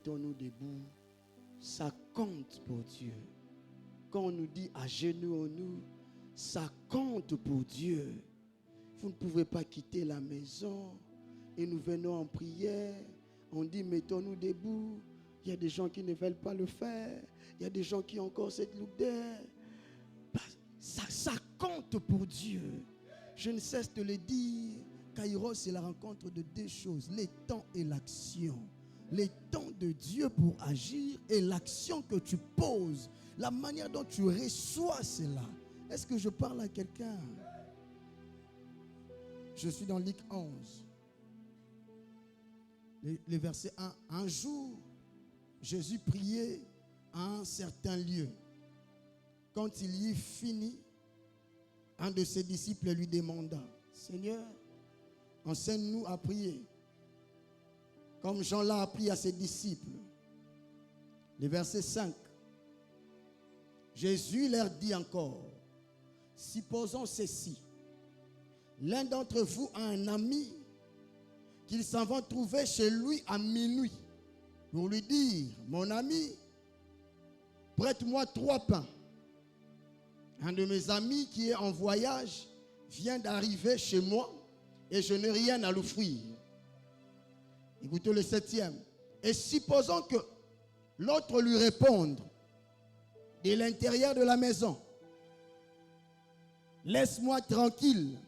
Mettons-nous debout, ça compte pour Dieu. Quand on nous dit agenouillons-nous, ça compte pour Dieu. Vous ne pouvez pas quitter la maison et nous venons en prière. On dit mettons-nous debout. Il y a des gens qui ne veulent pas le faire. Il y a des gens qui ont encore cette lourdeur. Ça compte pour Dieu. Je ne cesse de le dire. Kairos, c'est la rencontre de deux choses, les temps et l'action. Les temps de Dieu pour agir et l'action que tu poses, la manière dont tu reçois cela. Est-ce que je parle à quelqu'un? Je suis dans Luc 11. Le verset 1. Un jour, Jésus priait à un certain lieu. Quand il y finit, un de ses disciples lui demanda, Seigneur, enseigne-nous à prier, comme Jean l'a appris à ses disciples. Le verset 5. Jésus leur dit encore, supposons ceci. L'un d'entre vous a un ami qu'il s'en va trouver chez lui à minuit pour lui dire, mon ami, prête-moi 3 pains. Un de mes amis qui est en voyage vient d'arriver chez moi et je n'ai rien à l'offrir. Écoutez le 7e. Et supposons que l'autre lui réponde de l'intérieur de la maison, laisse-moi tranquille,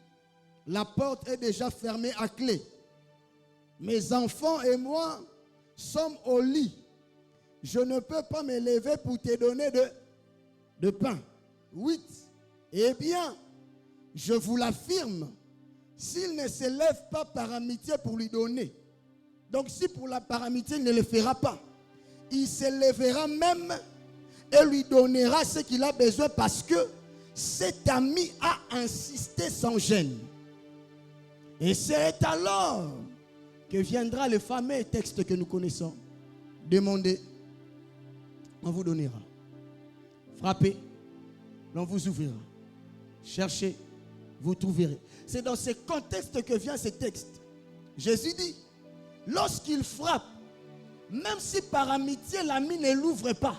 la porte est déjà fermée à clé. Mes enfants et moi sommes au lit. Je ne peux pas me lever pour te donner de pain. 8. Eh bien, je vous l'affirme, s'il ne se lève pas par amitié pour lui donner, donc si pour la par amitié il ne le fera pas, il se lèvera même et lui donnera ce qu'il a besoin parce que cet ami a insisté sans gêne. Et c'est alors que viendra le fameux texte que nous connaissons. Demandez, on vous donnera. Frappez, l'on vous ouvrira. Cherchez, vous trouverez. C'est dans ce contexte que vient ce texte. Jésus dit, lorsqu'il frappe, même si par amitié l'ami ne l'ouvre pas,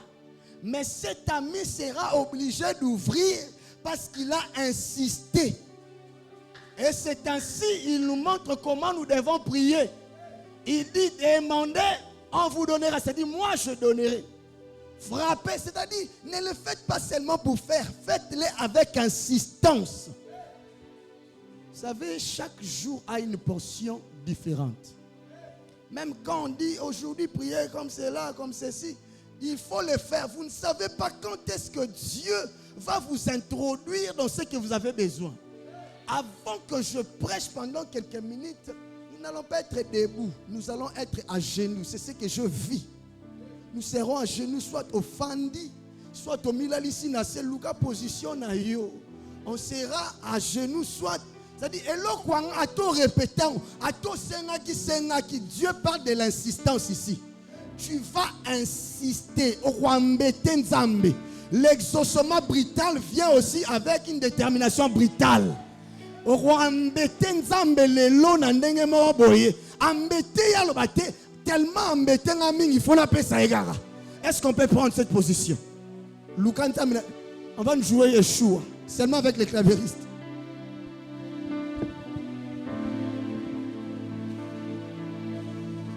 mais cet ami sera obligé d'ouvrir parce qu'il a insisté. Et c'est ainsi, il nous montre comment nous devons prier. Il dit, demandez, on vous donnera. C'est-à-dire, moi je donnerai. Frappez, c'est-à-dire, ne le faites pas seulement pour faire, faites-le avec insistance. Vous savez, chaque jour a une portion différente. Même quand on dit aujourd'hui prier comme cela, comme ceci, il faut le faire. Vous ne savez pas quand est-ce que Dieu va vous introduire dans ce que vous avez besoin. Avant que je prêche pendant quelques minutes, nous n'allons pas être debout, nous allons être à genoux. C'est ce que je vis. Nous serons à genoux, soit au Fandi, soit au Milalissi, na Seluka position na yo. On sera à genoux, soit. C'est-à-dire, à tout répétant, à tout senaki, Dieu parle de l'insistance ici. Tu vas insister. L'exaucement brutal vient aussi avec une détermination brutale. Tellement embêté, il faut l'appeler Saïgara. Est-ce qu'on peut prendre cette position? On va nous jouer Yeshua, seulement avec les clavéristes.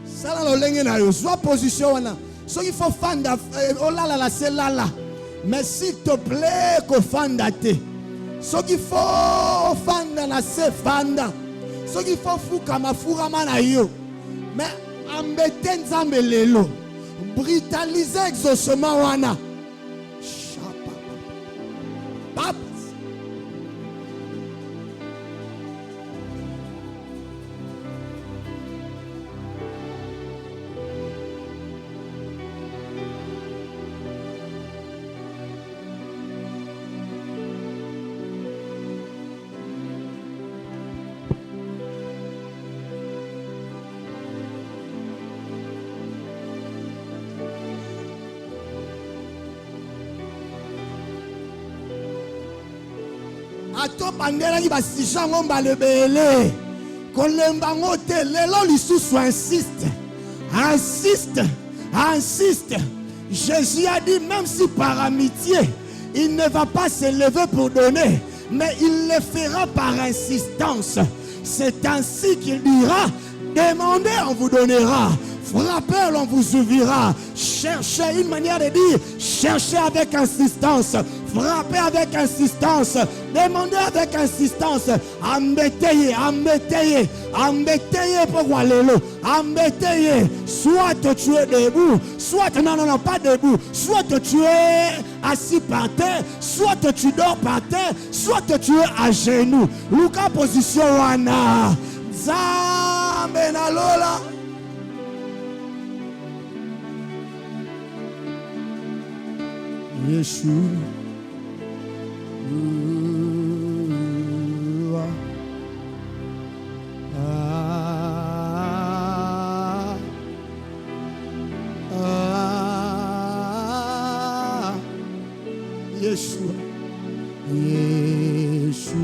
Ça là, le soit position. Ce qu'il faut fanda, oh là là, c'est là là. Mais s'il te plaît, qu'on fanda te. Ce qu'il faut fanda, c'est fanda. Ce qu'il faut fouka fura manayo. Mais embêter nzambe lelo, brutaliser exaucement wana. Papa. Ato bandela ki basisha ngomba lebele kolemba ngote lelo lisusu insiste insiste. Jésus a dit, même si par amitié, il ne va pas se lever pour donner, mais il le fera par insistance. C'est ainsi qu'il dira, demandez, on vous donnera. Frappez, on vous ouvrira. Cherchez, une manière de dire, cherchez avec insistance. Frappez avec insistance. Demandez avec insistance. Embêtez, embêtez, embêtez pour aller là. Embêtez. Soit tu es debout, soit non, pas debout. Soit tu es assis par terre, soit tu dors par terre, soit tu es à genoux. Luka position wana. Zambe na lola. Yeshua. Yeshua.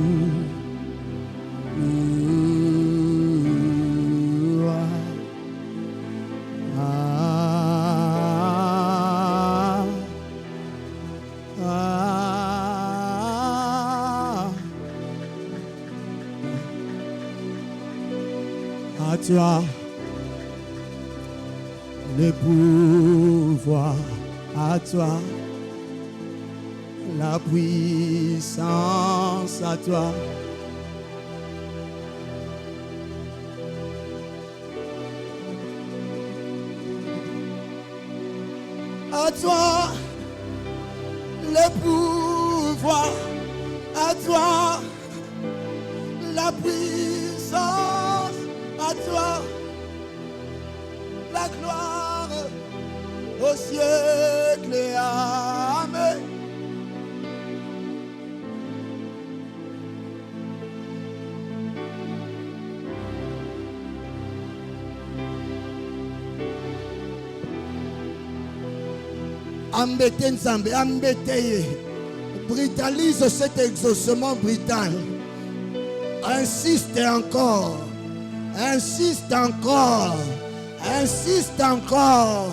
À toi le pouvoir, à toi la puissance, à toi le pouvoir, à toi la puissance, à toi la gloire au siècle. Amen. Embêtez Nzambe, embêtez. Brutalise cet exaucement brutal. Insiste encore. Insiste encore. Insiste encore.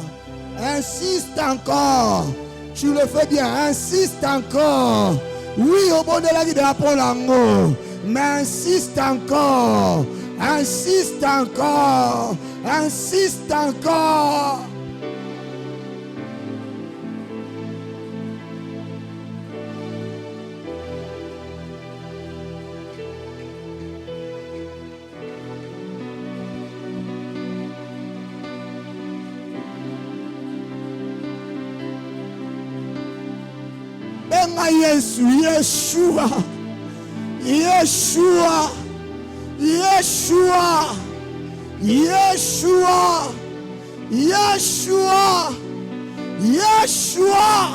Insiste encore. Tu le fais bien. Insiste encore. Oui, au bon de la vie de la Polango. Mais insiste encore. Insiste encore. Insiste encore. Yeshua, Yeshua, Yeshua, Yeshua, Yeshua, Yeshua,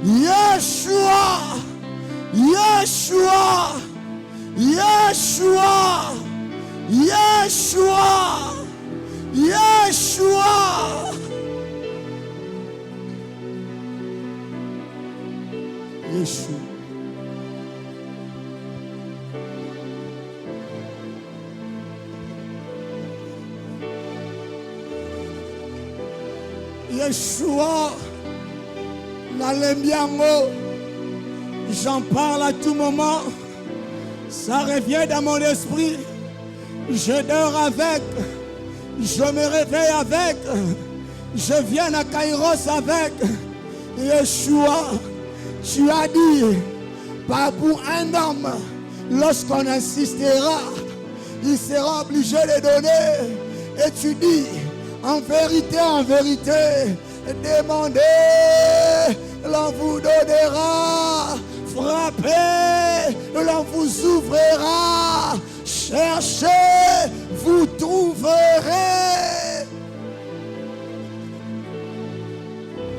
Yeshua, Yeshua, Yeshua, Yeshua, Yeshua. Yeshua. Yeshua, Nalembiango, j'en parle à tout moment, ça revient dans mon esprit, je dors avec, je me réveille avec, je viens à Kairos avec. Yeshua, tu as dit, pas pour un homme, lorsqu'on insistera, il sera obligé de donner. Et tu dis, en vérité, demandez, l'on vous donnera. Frappez, l'on vous ouvrira. Cherchez, vous trouverez.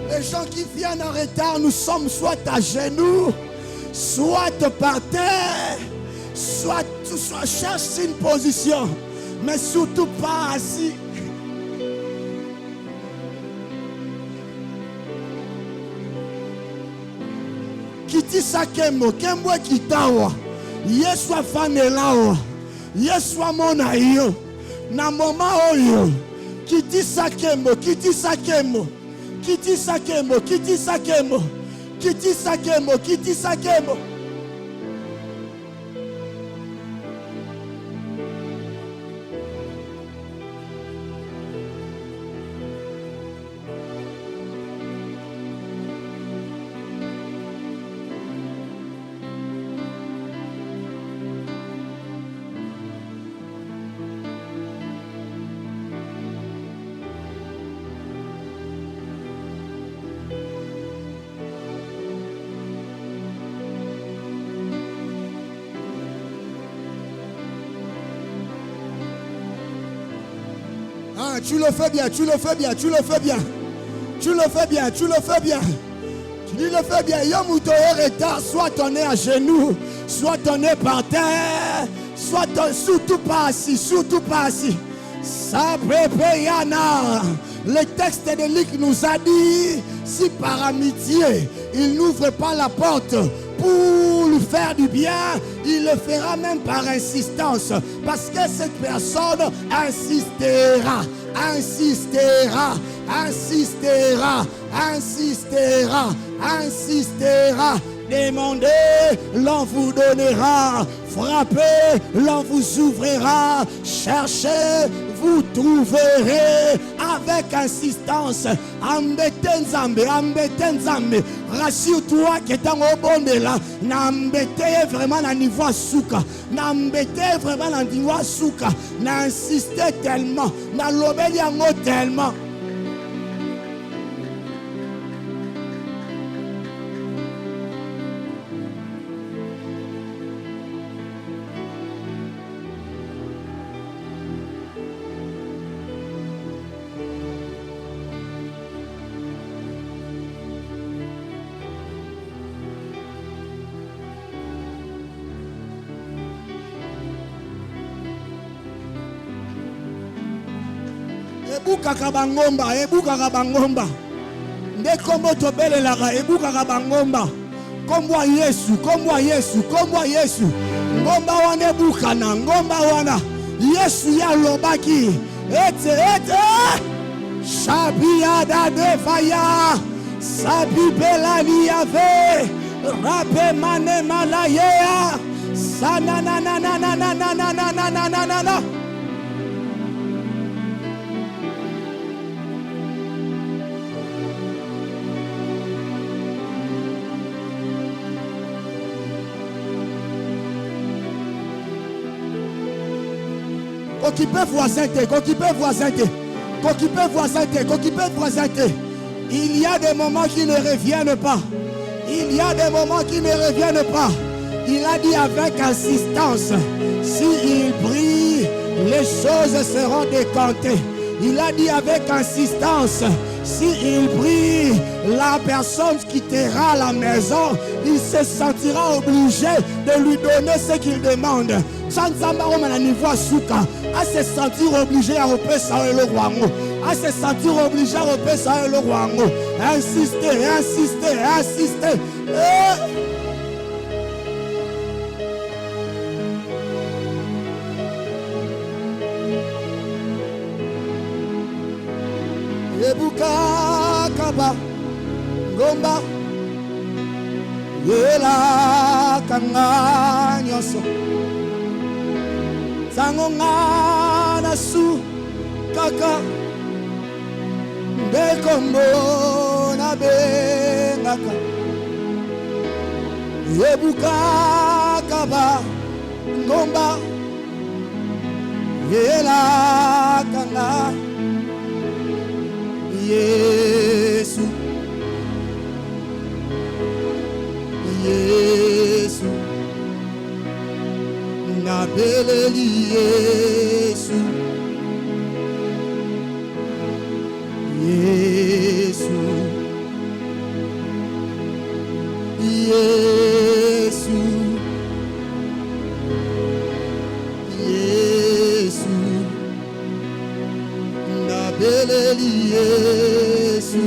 Les gens qui viennent en retard, nous sommes soit à genoux, soit par terre, soit cherche une position, mais surtout pas assis. Kiti sakemo, kembwe kitawa, Yeswa fanelawa, Yeswa mona iyo, na moma oyo, Kiti Sakemo, Kiti Sakemo, Kiti Sakemo, Kiti Sakemo, Kiti Sakemo, Kiti Sakemo. Ah, tu le fais bien, tu le fais bien, tu le fais bien. Tu le fais bien, tu le fais bien. Tu le fais bien. Yamuto retard, soit ton nez à genoux, soit ton nez par terre, soit ton, surtout pas assis, surtout pas assis. Sabrepeyana. Le texte de Luc nous a dit, si par amitié, il n'ouvre pas la porte pour lui faire du bien, il le fera même par insistance. Parce que cette personne insistera, insistera, insistera, insistera, insistera. Demandez, l'on vous donnera. Frappez, l'on vous ouvrira. Cherchez, vous trouverez. Avec insistance. Ambete Nzambe, ambete Nzambe. Rassure-toi que dans au bon de là, n'embêtez vraiment la niveau souka. N'embêtez vraiment la niveau souka. N'insistez tellement. N'allobeli yango tellement. Ebukaka bangomba, ebukaka bangomba. Nde kombo tobelelaka ebukaka bangomba. Kombo Yesu, kombo Yesu, kombo Yesu. Ngomba wana ebukana, ngomba wana. Yesu ya lobaki. Ete. Shabia da defaya. Sabi belani ave. Rape mane malaya. Sana na na na na na na na na na na na na. Occupez voisin, occupez voisin, occupez voisin, occupez voisin. Il y a des moments qui ne reviennent pas. Il y a des moments qui ne reviennent pas. Il a dit avec insistance, s'il prie, les choses seront décantées. Il a dit avec insistance, s'il prie, la personne quittera la maison, il se sentira obligé de lui donner ce qu'il demande. À se sentir obligé à repasser ça et le roi. À se sentir obligé à repasser ça et le roi. Insister, insister, insister. Ebuka kaba ngomba yela kanga nyoso sango ngana su kaka ndekombo na bengaka ebuka kaba ngomba yela kanga Yesu, Yesu, nabeleli Yesu, Yesu, Yesu, Yesu, nabeleli Yesu,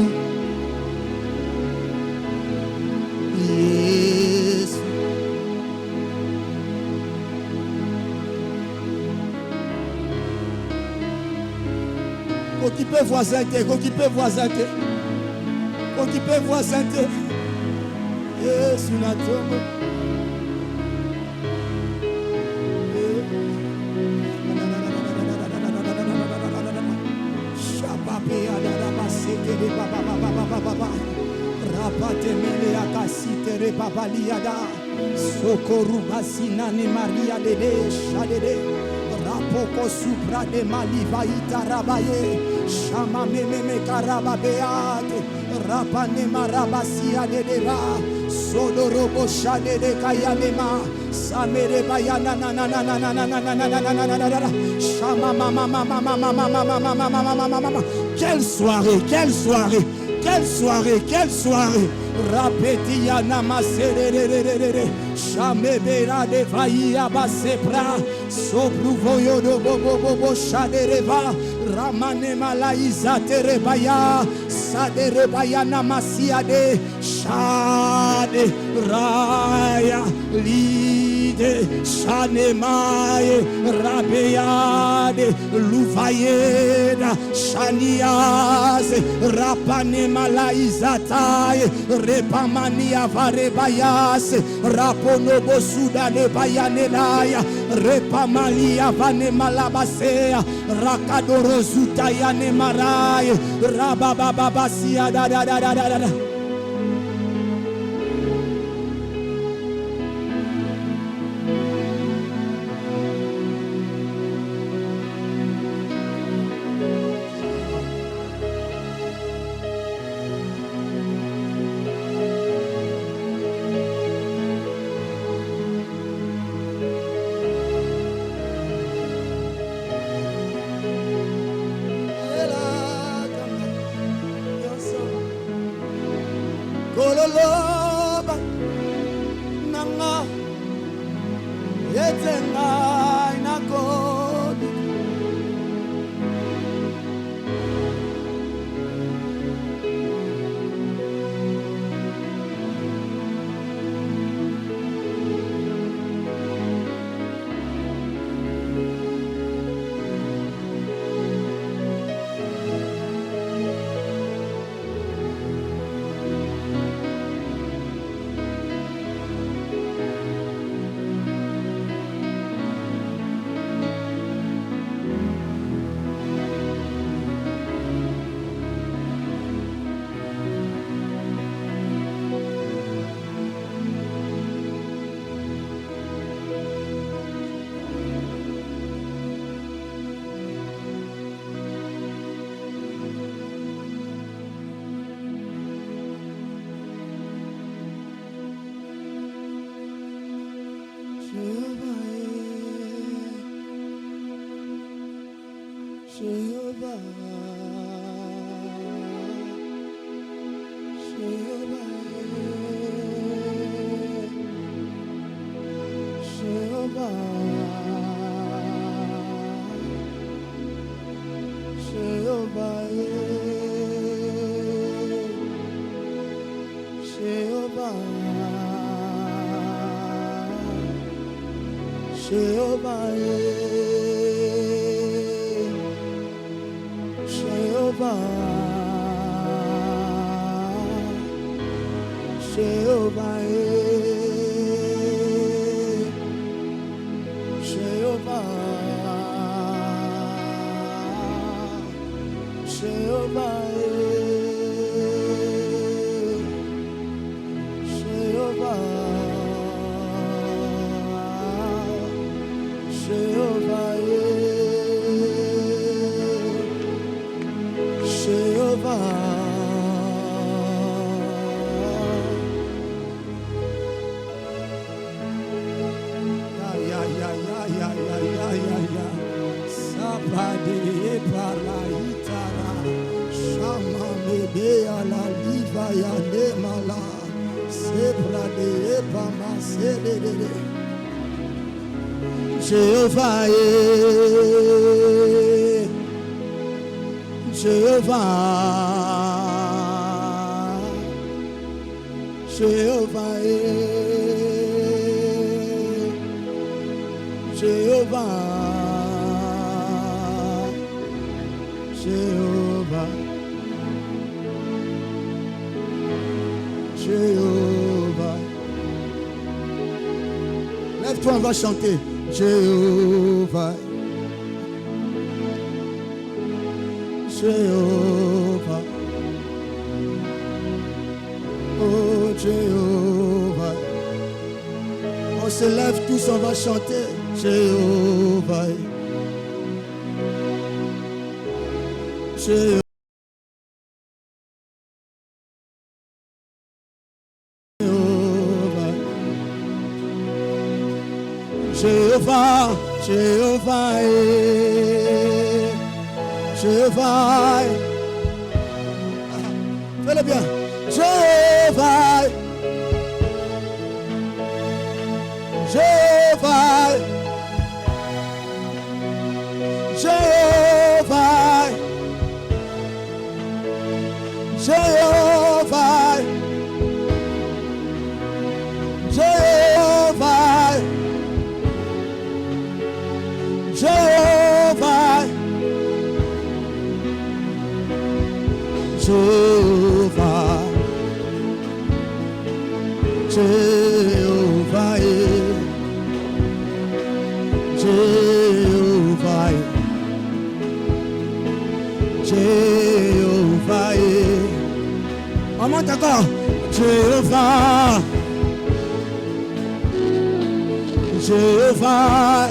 Yesu. Occupez voisin, occupez voisin, occupez voisin. Yes, una tombe. Rapate mele akasite re babaliada. Sokoru basinani Maria dede shadede. Rapoko supra de maliva itarabaye. Shama meme karababeate. Rapane marabasia de deva. Sodorobo shadede kayanema. Samere bayana na na na na na na na na na na na na na. Shama mama mama mama mama mama mama. Quelle soirée, quelle soirée, quelle soirée, quelle soirée. Rapetia namaserere. Chamebera de vaia basepra. Sobruvoyo do bobo shadereva. Ramane malaiza terebaya. Saderebaya namasiade. Shade raya lide. Shanemaye rabeade. Luvayeda. Shaniase. Rapane malaiza taye. Repamania varebayas. Rapono bosuda le bayanelaya. Repamalia vane malabasea. Rakadoro zutayane maraye. Rabababasia da da da da da da. Kololoba nanga yetenga inakodi Jehovah, Jehovah, Jéhovah. Lève-toi, on va chanter. Jéhovah. Jéhovah. Oh Jéhovah. On se lève tous, on va chanter. Jéhovah. Jéhovah. Jéhovah, Jéhovah, Jéhovah. Fais-le bien. Jéhovah, Jéhovah, Jéhovah, Jéhovah, Jéhovah. Jéhovah, Jéhovah, Jéhovah, Jéhovah, Jéhovah. On monte encore. Jéhovah, Jéhovah.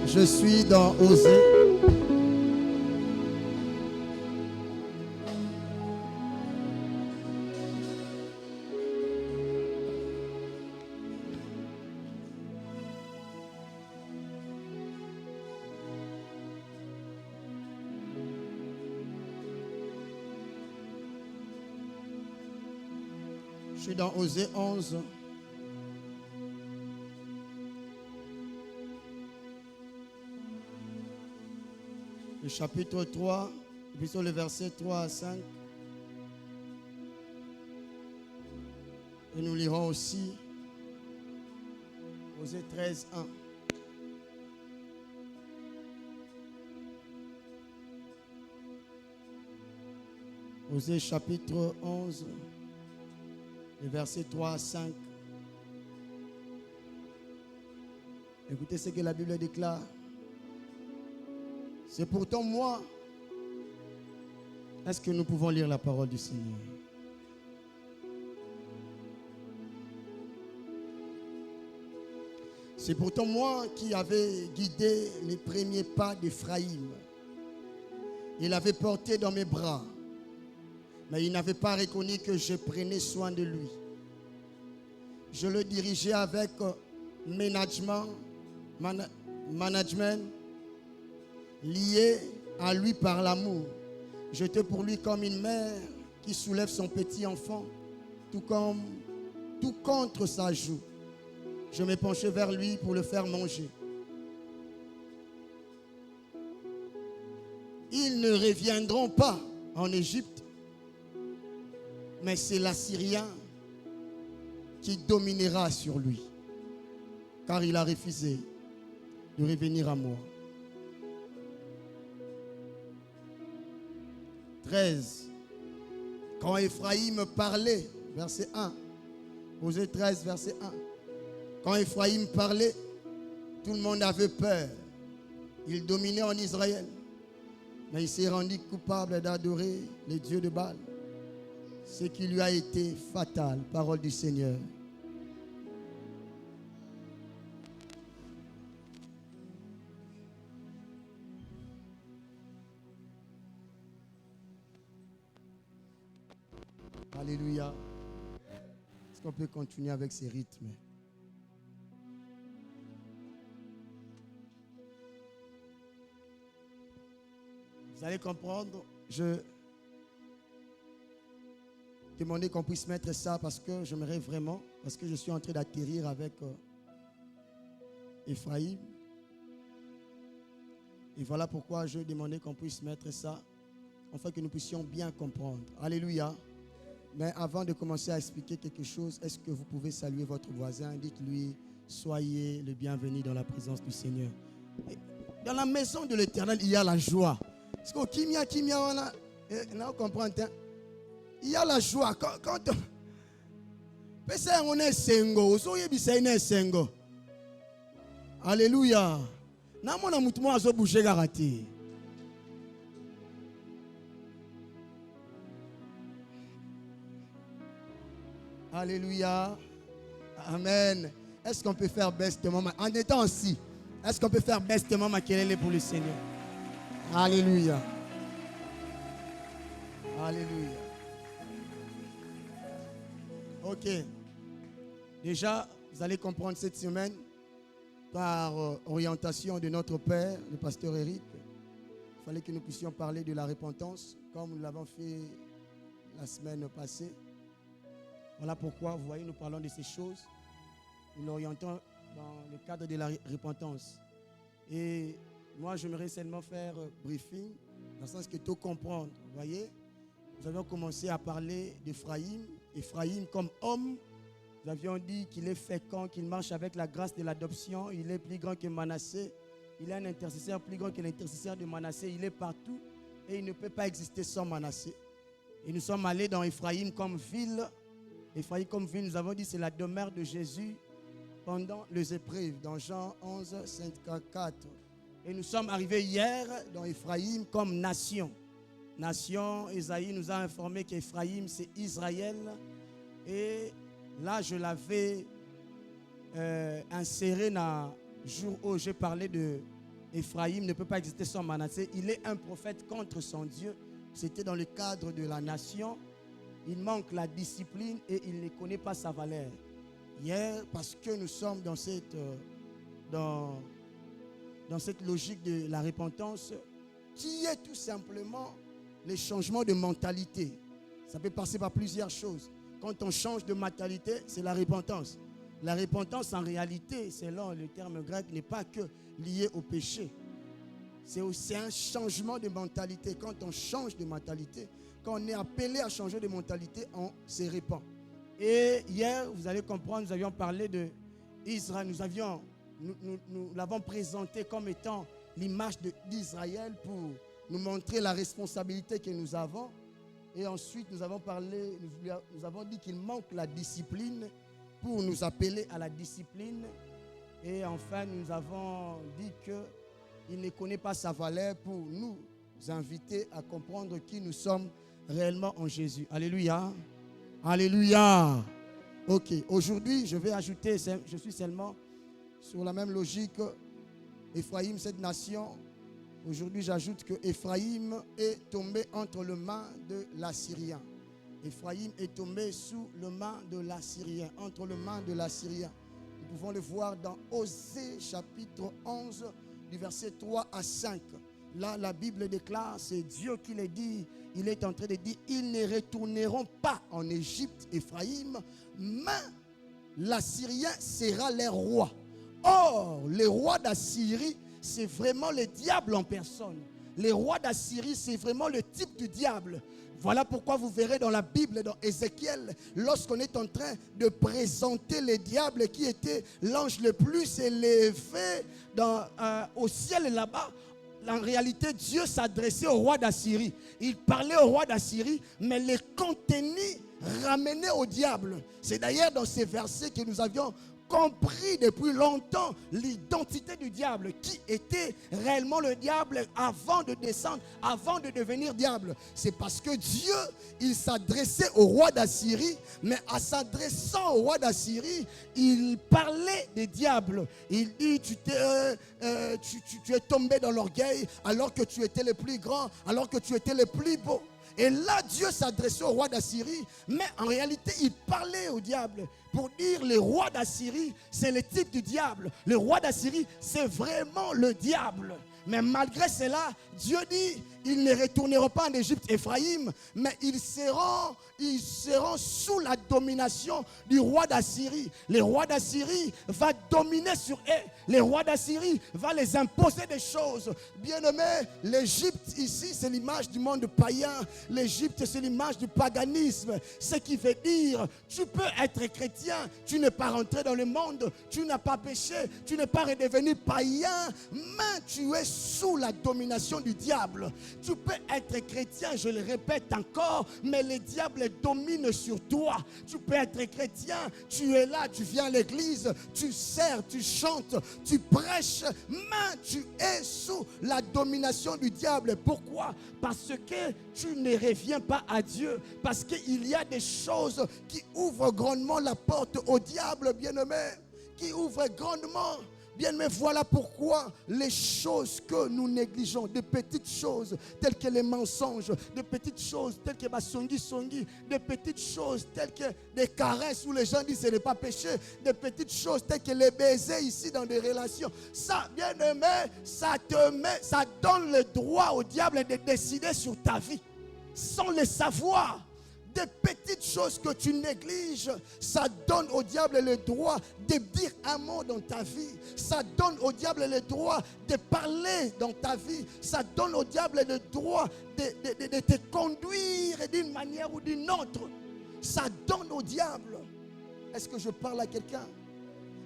Je suis dans Osée. Je suis dans Osée 11. Le chapitre 3, plutôt le verset 3 à 5. Et nous lirons aussi Osée 13, 1. Osée chapitre 11, le verset 3 à 5. Écoutez ce que la Bible déclare. C'est pourtant moi. Est-ce que nous pouvons lire la parole du Seigneur? C'est pourtant moi qui avais guidé les premiers pas d'Éphraïm. Il l'avait porté dans mes bras. Mais il n'avait pas reconnu que je prenais soin de lui. Je le dirigeais avec management lié à lui par l'amour. J'étais pour lui comme une mère qui soulève son petit enfant, tout contre sa joue. Je me penchais vers lui pour le faire manger. Ils ne reviendront pas en Égypte, mais c'est l'Assyrien qui dominera sur lui, car il a refusé de revenir à moi. 13. Quand Éphraïm parlait, verset 1. Osée 13, verset 1. Quand Éphraïm parlait, tout le monde avait peur. Il dominait en Israël. Mais il s'est rendu coupable d'adorer les dieux de Baal. Ce qui lui a été fatal. Parole du Seigneur. Alléluia. Est-ce qu'on peut continuer avec ces rythmes? Vous allez comprendre, je demandais qu'on puisse mettre ça parce que j'aimerais vraiment, parce que je suis en train d'atterrir avec Ephraïm. Et voilà pourquoi je demandais qu'on puisse mettre ça, afin que nous puissions bien comprendre. Alléluia. Mais avant de commencer à expliquer quelque chose, est-ce que vous pouvez saluer votre voisin? Dites-lui, soyez le bienvenu dans la présence du Seigneur. Dans la maison de l'Éternel, il y a la joie. Parce que on comprend. Il y a la joie. Quand on est sengo, sengo. Alléluia. Namona mutumo azo bouger garati. Alléluia. Amen. Est-ce qu'on peut faire bestement en étant assis? Est-ce qu'on peut faire bestement makelele pour le Seigneur? Alléluia. Alléluia. Ok. Déjà, vous allez comprendre cette semaine par orientation de notre Père, le pasteur Eric. Il fallait que nous puissions parler de la repentance comme nous l'avons fait la semaine passée. Voilà pourquoi, vous voyez, nous parlons de ces choses. Nous l'orientons dans le cadre de la repentance. Et moi, j'aimerais seulement faire briefing, dans le sens que tout comprendre. Vous voyez, nous avions commencé à parler d'Ephraïm. Ephraïm comme homme, nous avions dit qu'il est fécond, qu'il marche avec la grâce de l'adoption. Il est plus grand que Manassé. Il est un intercesseur plus grand que l'intercesseur de Manassé. Il est partout et il ne peut pas exister sans Manassé. Et nous sommes allés dans Ephraïm comme ville. Ephraïm comme ville, nous avons dit c'est la demeure de Jésus pendant les épreuves, dans Jean 11, 54. Et nous sommes arrivés hier dans Ephraïm comme nation. Nation, Esaïe nous a informé qu'Ephraïm c'est Israël. Et là, je l'avais inséré dans le jour où j'ai parlé de Ephraïm ne peut pas exister sans Manassé. Il est un prophète contre son Dieu. C'était dans le cadre de la nation. Il manque la discipline et il ne connaît pas sa valeur. Hier, parce que nous sommes dans cette logique de la repentance, qui est tout simplement le changement de mentalité. Ça peut passer par plusieurs choses. Quand on change de mentalité, c'est la repentance. La repentance, en réalité, selon le terme grec, n'est pas que lié au péché. C'est aussi un changement de mentalité. Quand on change de mentalité, quand on est appelé à changer de mentalité, on se répand. Et hier, vous allez comprendre, nous avions parlé d'Israël. Nous l'avons présenté comme étant l'image d'Israël pour nous montrer la responsabilité que nous avons. Et ensuite, nous avons dit qu'il manque la discipline pour nous appeler à la discipline. Et enfin, nous avons dit qu'il ne connaît pas sa valeur pour nous inviter à comprendre qui nous sommes réellement en Jésus. Alléluia. Alléluia. Ok. Aujourd'hui, je vais ajouter, je suis seulement sur la même logique. Ephraïm, cette nation. Aujourd'hui, j'ajoute que Ephraïm est tombé entre les mains de l'Assyrien. Ephraïm est tombé sous le main de l'Assyrien, entre les mains de l'Assyrien. Nous pouvons le voir dans Osée chapitre 11, du verset 3 à 5. Là, la Bible déclare, c'est Dieu qui le dit. Il est en train de dire, ils ne retourneront pas en Égypte, Ephraïm, mais l'Assyrien sera leur roi. Or, le roi d'Assyrie, c'est vraiment le diable en personne. Le roi d'Assyrie, c'est vraiment le type du diable. Voilà pourquoi vous verrez dans la Bible, dans Ézéchiel, lorsqu'on est en train de présenter le diable qui était l'ange le plus élevé au ciel là-bas. En réalité, Dieu s'adressait au roi d'Assyrie. Il parlait au roi d'Assyrie, mais les contenus ramenaient au diable. C'est d'ailleurs dans ces versets que nous avions compris depuis longtemps l'identité du diable, qui était réellement le diable avant de descendre, avant de devenir diable. C'est parce que Dieu, il s'adressait au roi d'Assyrie, mais en s'adressant au roi d'Assyrie, il parlait des diables. Il dit, tu es tombé dans l'orgueil alors que tu étais le plus grand, alors que tu étais le plus beau. Et là, Dieu s'adressait au roi d'Assyrie, mais en réalité, il parlait au diable pour dire le roi d'Assyrie, c'est le type du diable. Le roi d'Assyrie, c'est vraiment le diable. Mais malgré cela, Dieu dit, ils ne retourneront pas en Égypte, Éphraïm, mais ils seront sous la domination du roi d'Assyrie. Le roi d'Assyrie va dominer sur eux. Le roi d'Assyrie va les imposer des choses. Bien-aimés, l'Égypte ici, c'est l'image du monde païen. L'Égypte, c'est l'image du paganisme. Ce qui veut dire, tu peux être chrétien, tu n'es pas rentré dans le monde, tu n'as pas péché, tu n'es pas redevenu païen, mais tu es sous la domination du diable. Tu peux être chrétien, je le répète encore, mais le diable domine sur toi. Tu peux être chrétien, tu es là, tu viens à l'église, tu sers, tu chantes, tu prêches, mais tu es sous la domination du diable. Pourquoi? Parce que tu ne reviens pas à Dieu. Parce qu'il y a des choses qui ouvrent grandement la porte au diable, bien-aimé, qui ouvrent grandement. Bien, mais voilà pourquoi les choses que nous négligeons, des petites choses telles que les mensonges, des petites choses telles que songi, des petites choses telles que des caresses où les gens disent ce n'est pas péché, des petites choses telles que les baisers ici dans des relations. Ça, bien aimé, ça donne le droit au diable de décider sur ta vie sans le savoir. Des petites choses que tu négliges, ça donne au diable le droit de dire un mot dans ta vie. Ça donne au diable le droit de parler dans ta vie. Ça donne au diable le droit de te conduire d'une manière ou d'une autre. Ça donne au diable. Est-ce que je parle à quelqu'un?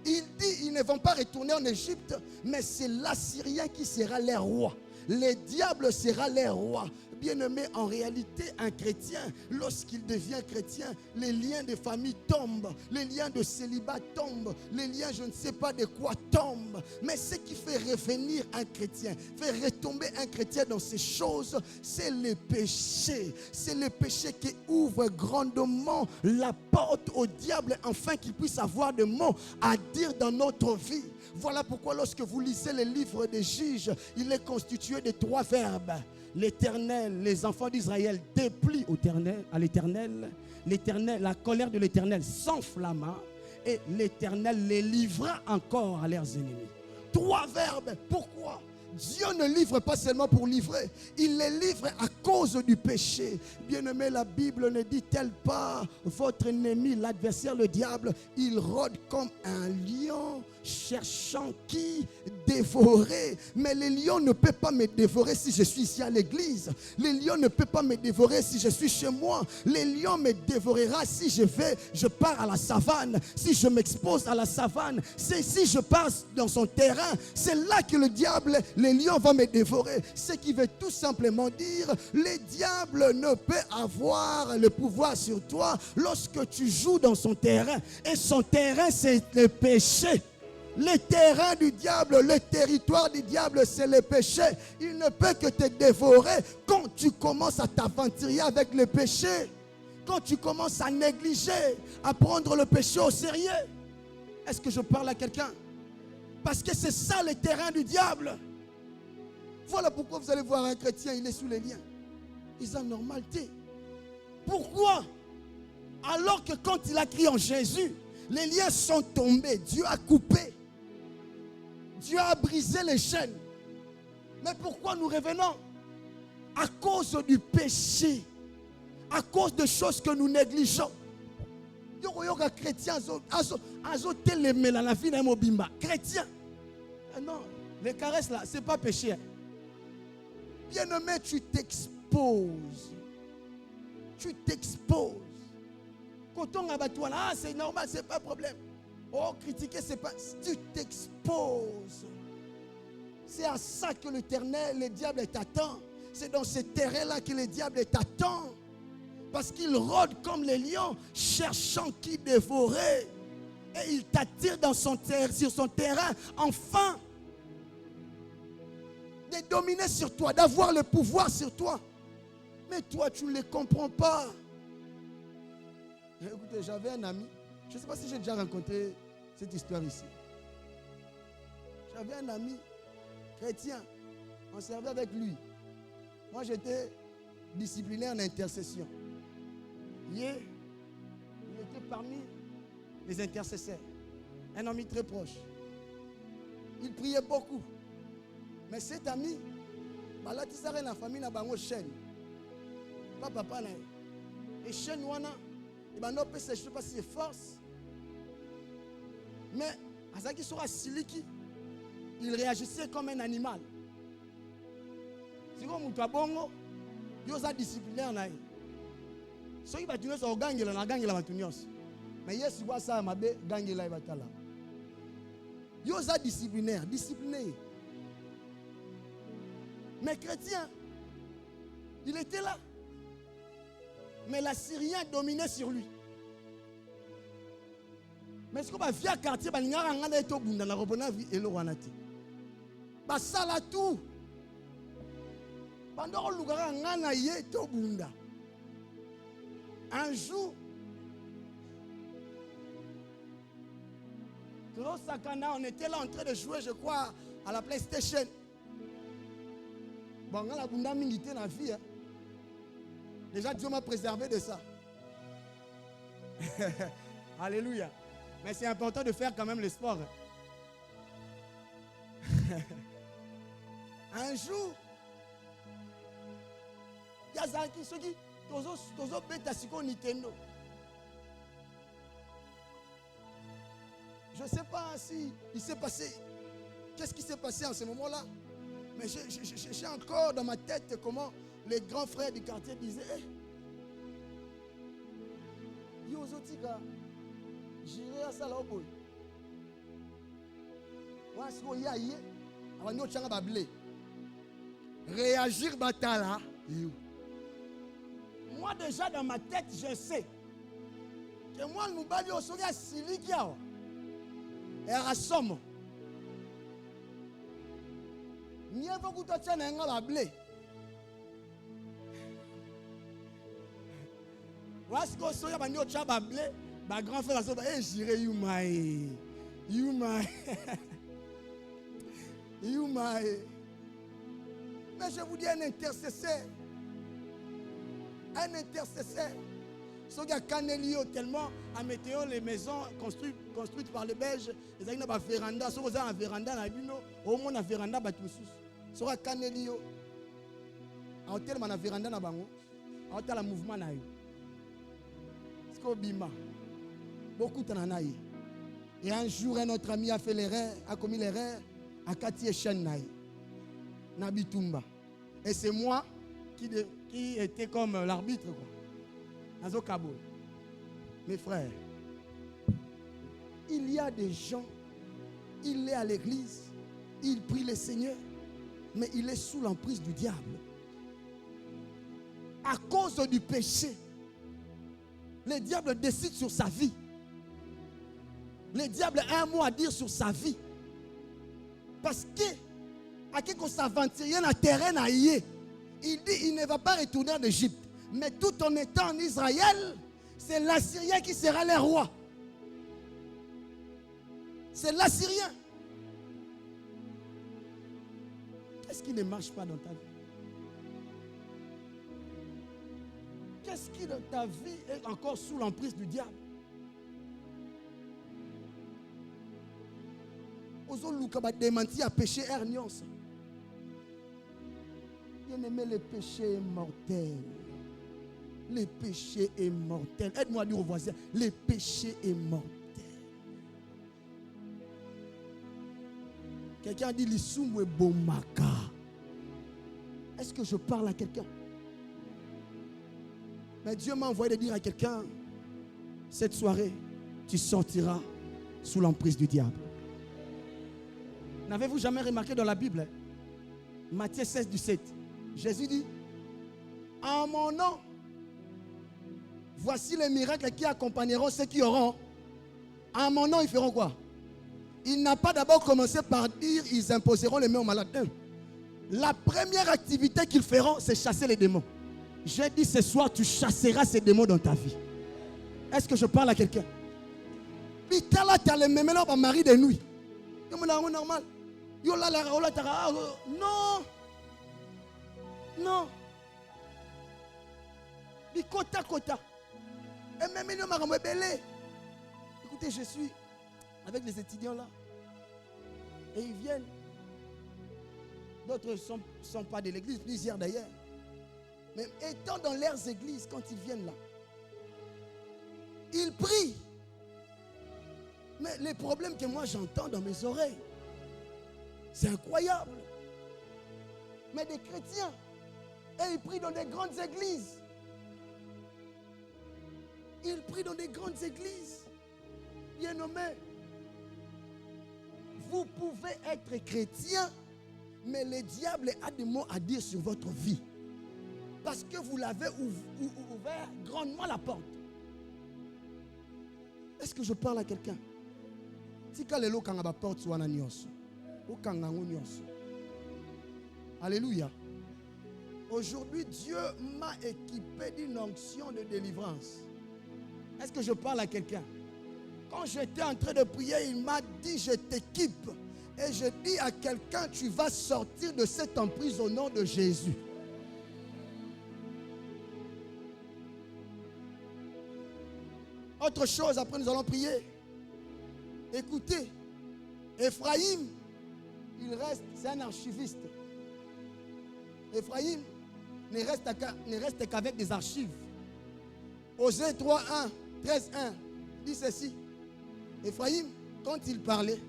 Il dit, ils ne vont pas retourner en Égypte, mais c'est l'Assyrien qui sera leur roi. Le diable sera leur roi. Bien-aimé, en réalité, un chrétien, lorsqu'il devient chrétien, les liens de famille tombent, les liens de célibat tombent, les liens je ne sais pas de quoi tombent. Mais ce qui fait revenir un chrétien, fait retomber un chrétien dans ces choses, c'est le péché. C'est le péché qui ouvre grandement la porte au diable afin qu'il puisse avoir des mots à dire dans notre vie. Voilà pourquoi lorsque vous lisez le livre des Juges, il est constitué de 3 verbes. L'Éternel, les enfants d'Israël déplient à l'Éternel. La colère de l'Éternel s'enflamma et l'Éternel les livra encore à leurs ennemis. 3 verbes. Pourquoi? Dieu ne livre pas seulement pour livrer, il les livre à cause du péché. Bien-aimé, la Bible ne dit-elle pas, votre ennemi, l'adversaire, le diable, il rôde comme un lion cherchant qui dévorer. Mais le lion ne peut pas me dévorer si je suis ici à l'église. Le lion ne peut pas me dévorer si je suis chez moi. Le lion me dévorera si je pars à la savane, si je m'expose à la savane, si je passe dans son terrain. C'est là que le diable, le lion va me dévorer. Ce qui veut tout simplement dire, le diable ne peut avoir le pouvoir sur toi lorsque tu joues dans son terrain. Et son terrain, c'est le péché. Le terrain du diable, le territoire du diable, c'est le péché. Il ne peut que te dévorer quand tu commences à t'aventurer avec le péché. Quand tu commences à négliger, à prendre le péché au sérieux. Est-ce que je parle à quelqu'un? Parce que c'est ça le terrain du diable. Voilà pourquoi vous allez voir un chrétien, il est sous les liens. Ils ont normalité. Pourquoi? Alors que quand il a crié en Jésus, les liens sont tombés. Dieu a coupé. Dieu a brisé les chaînes. Mais pourquoi nous revenons? À cause du péché. À cause de choses que nous négligeons. Chrétien, chrétien. Non, les caresses là, ce n'est pas péché. Bien-aimé, tu t'exposes. Tu t'exposes. Quand on abat toi là, c'est normal, c'est pas un problème. Oh, critiquer, c'est pas. Tu t'exposes. C'est à ça que l'Éternel, le diable t'attend. C'est dans ce terrain-là que le diable t'attend. Parce qu'il rôde comme les lions, cherchant qui dévorer. Et il t'attire sur son terrain, enfin, de dominer sur toi, d'avoir le pouvoir sur toi. Mais toi, tu ne le comprends pas. Écoutez, j'avais un ami, je ne sais pas si j'ai déjà rencontré cette histoire ici. J'avais un ami chrétien, on servait avec lui. Moi, j'étais disciplinaire en intercession. Il était parmi les intercesseurs. Un ami très proche. Il priait beaucoup. Mais cet ami, là, tu sais, la famille n'a pas de chaîne. Pas papa, et chaîne, je ne sais pas si c'est force. Mais, à ce qui sera siliki, il réagissait comme un animal. Si vous avez un bongo, vous êtes disciplinaire. Si vous avez un gang, vous avez un gang. Mais si vous avez un gang, vous avez un gang. Vous êtes disciplinaire, discipliné. Mais chrétien, il était là. Mais l'Assyrien dominait sur lui. Mais ce qu'on va faire quartier, il y a un peu de ça là tout. Pendant que nous un jour, on était là en train de jouer, je crois, à la PlayStation. Bon, on a la milité dans la vie. Déjà, Dieu m'a préservé de ça. Alléluia. Mais c'est important de faire quand même le sport. Un jour, il y a ceux qui ont Nintendo. Je ne sais pas si il s'est passé. Qu'est-ce qui s'est passé en ce moment-là? Mais j'ai encore dans ma tête comment les grands frères du quartier disaient Yozotika, j'irai à Salaboy. Réagir batala. Moi déjà dans ma tête, je sais que moi, nous bali au soga silikia. Et rassomme. N'y a pas beaucoup de temps à blé. Parce que si on a un blé, ma grand frère a dit j'irai Youmae. Youmae. Youmae. Mais je vous dis un intercesseur. Un intercesseur. Ce qui a canélio tellement à météo les maisons construites par les Belges, les gens ont une véranda, ceux qui ont une véranda, au moins une véranda, ce qui a canélio. En tel une véranda, en tel un mouvement. C'est comme Bima. Beaucoup de gens. Et un jour, un autre ami a fait l'erreur, a commis l'erreur, à Kati Chen Nabitumba. Et c'est moi qui était comme l'arbitre. Mes frères, il y a des gens, il est à l'église, il prie le Seigneur, mais il est sous l'emprise du diable. À cause du péché, le diable décide sur sa vie. Le diable a un mot à dire sur sa vie. Parce que, à qui qu'on s'aventure dans le terrain, il dit il ne va pas retourner en Égypte. Mais tout en étant en Israël, c'est l'Assyrien qui sera le roi. C'est l'Assyrien. Qu'est-ce qui ne marche pas dans ta vie? Qu'est-ce qui dans ta vie est encore sous l'emprise du diable? Ozoluka va démentir à péché hernios. Bien aimé, le péché est mortel. Le péché est mortel. Aide-moi à dire aux voisins, le péché est mortel. Quelqu'un dit l'issumwe bomaka. Est-ce que je parle à quelqu'un? Mais Dieu m'a envoyé de dire à quelqu'un, cette soirée, tu sortiras sous l'emprise du diable. N'avez-vous jamais remarqué dans la Bible, Matthieu 16, 17, Jésus dit, en mon nom, voici les miracles qui accompagneront ceux qui auront En mon nom, ils feront quoi? Il n'a pas d'abord commencé par dire ils imposeront les mains aux malades. La première activité qu'ils feront, c'est chasser les démons. J'ai dit ce soir, tu chasseras ces démons dans ta vie. Est-ce que je parle à quelqu'un? Puis tu as les mêmes là, mari de nuit. Normal. Non. Non. Puis kota. Et même écoutez, je suis avec les étudiants là. Et ils viennent. D'autres ne sont pas de l'église, plusieurs d'ailleurs. Mais étant dans leurs églises, quand ils viennent là, ils prient. Mais les problèmes que moi j'entends dans mes oreilles, c'est incroyable. Mais des chrétiens, et ils prient dans des grandes églises. Ils prient dans des grandes églises. Bien nommé. Vous pouvez être chrétien, mais le diable a des mots à dire sur votre vie. Parce que vous l'avez ouvert grandement la porte. Est-ce que je parle à quelqu'un? Alléluia. Aujourd'hui, Dieu m'a équipé d'une onction de délivrance. Est-ce que je parle à quelqu'un? Quand j'étais en train de prier, il m'a dit, je t'équipe. Et je dis à quelqu'un, tu vas sortir de cette emprise au nom de Jésus. Autre chose, après nous allons prier. Écoutez, Ephraïm, il reste, c'est un archiviste. Ephraïm ne reste qu'avec des archives. Osée 3:1, 13:1 dit ceci. Ephraïm, quand il parlait,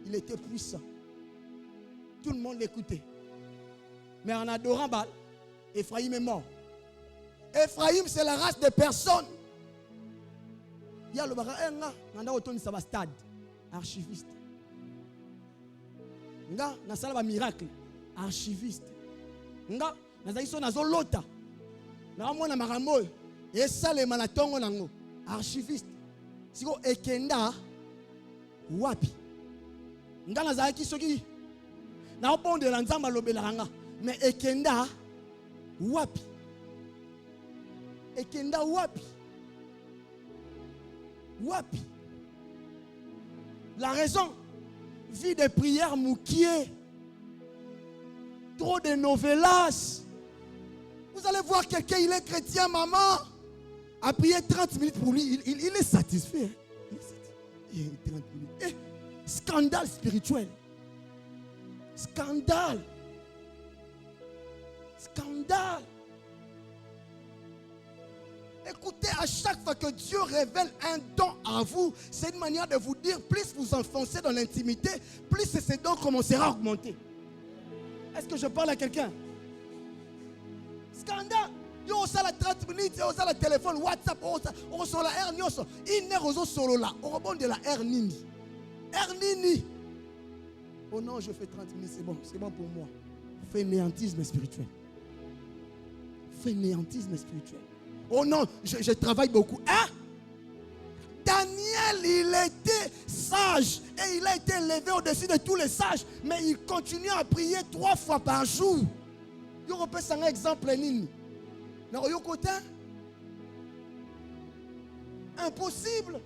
il était puissant. Tout le monde l'écoutait. Mais en adorant Baal, Ephraïm est mort. Ephraïm, c'est la race des personnes. Il y a le baranга, on a autour ça va stade, archiviste. Nga, na sala miracle, archiviste. Nga, na zaiso na zolota. Na mona marambo, et sale manatongo nango, archiviste. Siko ekenda wapi. Nga na zaki soki. Na obonde la nzamba lobelanga, mais ekenda wapi. Ekenda wapi. Wapi. La raison, vie de prière moukier, trop de novelas. Vous allez voir quelqu'un, il est chrétien, maman, a prié 30 minutes pour lui, il est satisfait. Il est 30 minutes. Et scandale spirituel. Scandale. Scandale. Écoutez, à chaque fois que Dieu révèle un don à vous, c'est une manière de vous dire, plus vous enfoncez dans l'intimité, plus ce don commencera à augmenter. Est-ce que je parle à quelqu'un? Scandale. Yo osa la 30 minutes, yo osa la téléphone, WhatsApp, on reçoit la air nyoso. Il n'est pas solo là. On rebond de la air nini. Air nini. Oh non, je fais 30 minutes, c'est bon pour moi. Fainéantisme spirituel. Fainéantisme spirituel. Oh non, je travaille beaucoup. Hein? Daniel, il était sage et il a été élevé au-dessus de tous les sages, mais il continue à prier 3 fois par jour. Il y a un exemple. Impossible.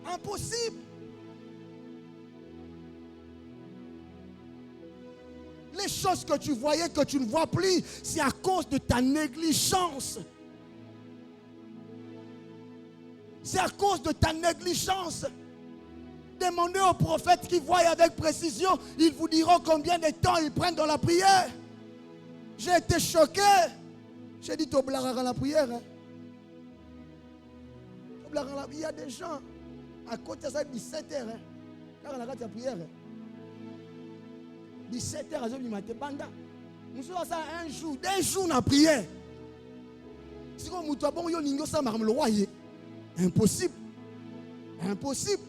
Impossible. Les choses que tu voyais, que tu ne vois plus, c'est à cause de ta négligence. C'est à cause de ta négligence. Demandez aux prophètes qui voient avec précision, ils vous diront combien de temps ils prennent dans la prière. J'ai été choqué. J'ai dit, t'oblarara la prière. Il y a des gens, à côté de ça, 17h. Car on a la prière. 17h à du matin, nous sommes ça un jour, 2 jours dans prière. Si on m'a bon, impossible. Impossible.